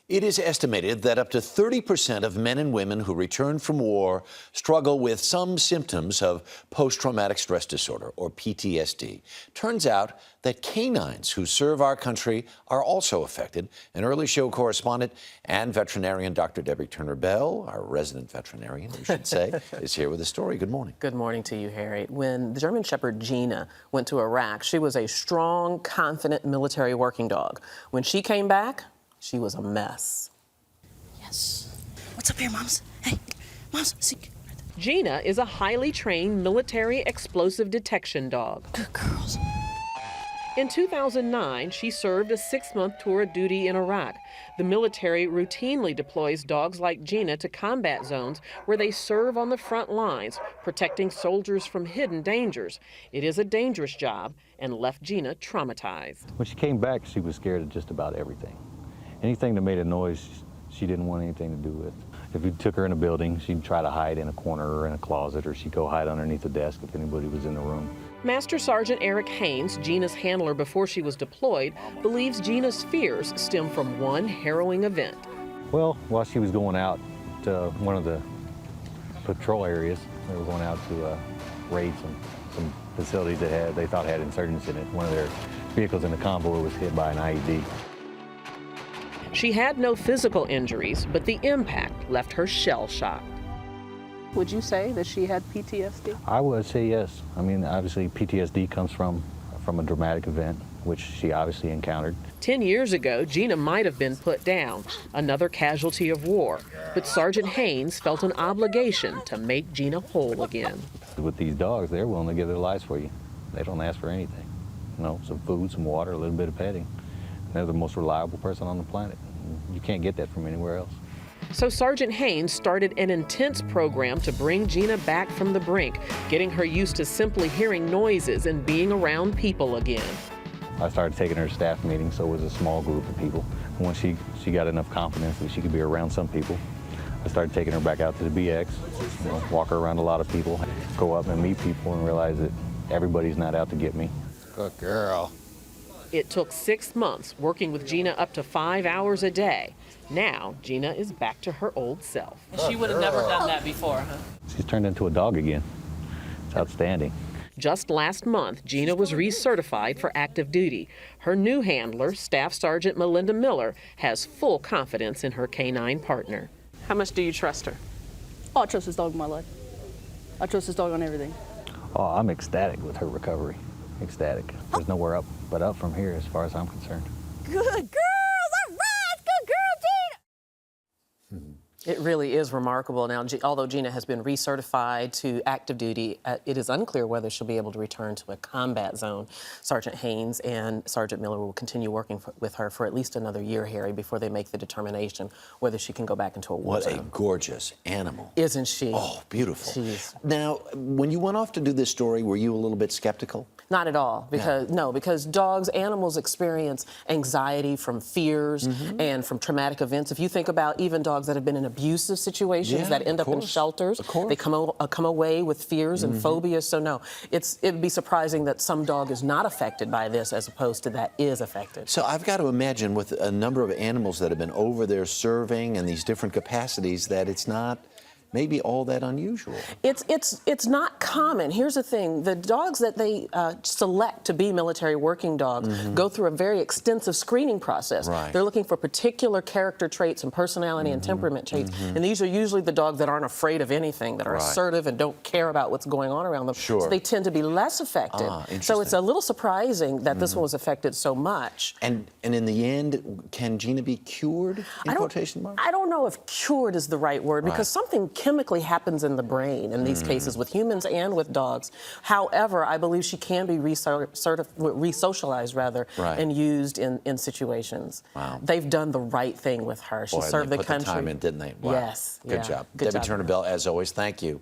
It is estimated that up to 30% of men and women who return from war struggle with some symptoms of post-traumatic stress disorder, or PTSD. Turns out that canines who serve our country are also affected. An early show correspondent and veterinarian Dr. Debbye Turner Bell, our resident veterinarian, we should say, is here with a story. Good morning. Good morning to you, Harry. When the German Shepherd Gina went to Iraq, she was a strong, confident military working dog. When she came back, she was a mess. Yes. What's up here, Moms? Hey, Moms, see. Gina is a highly trained military explosive detection dog. Good girls. In 2009, she served a 6-month tour of duty in Iraq. The military routinely deploys dogs like Gina to combat zones where they serve on the front lines, protecting soldiers from hidden dangers. It is a dangerous job and left Gina traumatized. When she came back, she was scared of just about everything. Anything that made a noise, she didn't want anything to do with. If you took her in a building, she'd try to hide in a corner or in a closet, or she'd go hide underneath a desk if anybody was in the room. Master Sergeant Eric Haynes, Gina's handler before she was deployed, believes Gina's fears stem from one harrowing event. Well, while she was going out to one of the patrol areas, they were going out to raid some facilities that they thought had insurgents in it. One of their vehicles in the convoy was hit by an IED. She had no physical injuries, but the impact left her shell-shocked. Would you say that she had PTSD? I would say yes. I mean, obviously PTSD comes from a dramatic event, which she obviously encountered. 10 years ago, Gina might have been put down, another casualty of war, but Sergeant Haynes felt an obligation to make Gina whole again. With these dogs, they're willing to give their lives for you. They don't ask for anything. You know, some food, some water, a little bit of petting. They're the most reliable person on the planet. You can't get that from anywhere else. So Sergeant Haynes started an intense program to bring Gina back from the brink, getting her used to simply hearing noises and being around people again. I started taking her to staff meetings, so it was a small group of people. And once she got enough confidence that she could be around some people, I started taking her back out to the BX, you know, walk her around a lot of people, go up and meet people and realize that everybody's not out to get me. Good girl. It took 6 months, working with Gina up to 5 hours a day. Now, Gina is back to her old self. She would have never done that before, huh? She's turned into a dog again. It's outstanding. Just last month, Gina was recertified for active duty. Her new handler, Staff Sergeant Melinda Miller, has full confidence in her canine partner. How much do you trust her? Oh, I trust this dog in my life. I trust this dog on everything. Oh, I'm ecstatic with her recovery. Ecstatic. There's nowhere up but up from here as far as I'm concerned. Good girls, all right, good girl, Gina. It really is remarkable. Now, although Gina has been recertified to active duty, it is unclear whether she'll be able to return to a combat zone. Sergeant Haynes and Sergeant Miller will continue working with her for at least another year, Harry, before they make the determination whether she can go back into a war zone. What a gorgeous animal. Isn't she? Oh, beautiful. She's... Now, when you went off to do this story, were you a little bit skeptical? Not at all, because dogs, animals experience anxiety from fears and from traumatic events. If you think about even dogs that have been in abusive situations that end up in shelters, they come away with fears and phobias. So no, it'd be surprising that some dog is not affected by this as opposed to that is affected. So I've got to imagine with a number of animals that have been over there serving in these different capacities that it's not maybe all that unusual. It's not common. Here's the thing. The dogs that they select to be military working dogs go through a very extensive screening process. Right. They're looking for particular character traits and personality and temperament traits. And these are usually the dogs that aren't afraid of anything, that are assertive and don't care about what's going on around them. Sure. So they tend to be less affected. So it's a little surprising that this one was affected so much. And in the end, can Gina be cured, in quotation marks? I don't know if cured is the right word, because something chemically happens in the brain in these cases with humans and with dogs. However, I believe she can be re-socialized and used in situations. Wow. They've done the right thing with her. She served the country. They put the time in, didn't they? Wow. Yes. Good job. Good Debbye job. Turner Bell, as always, thank you.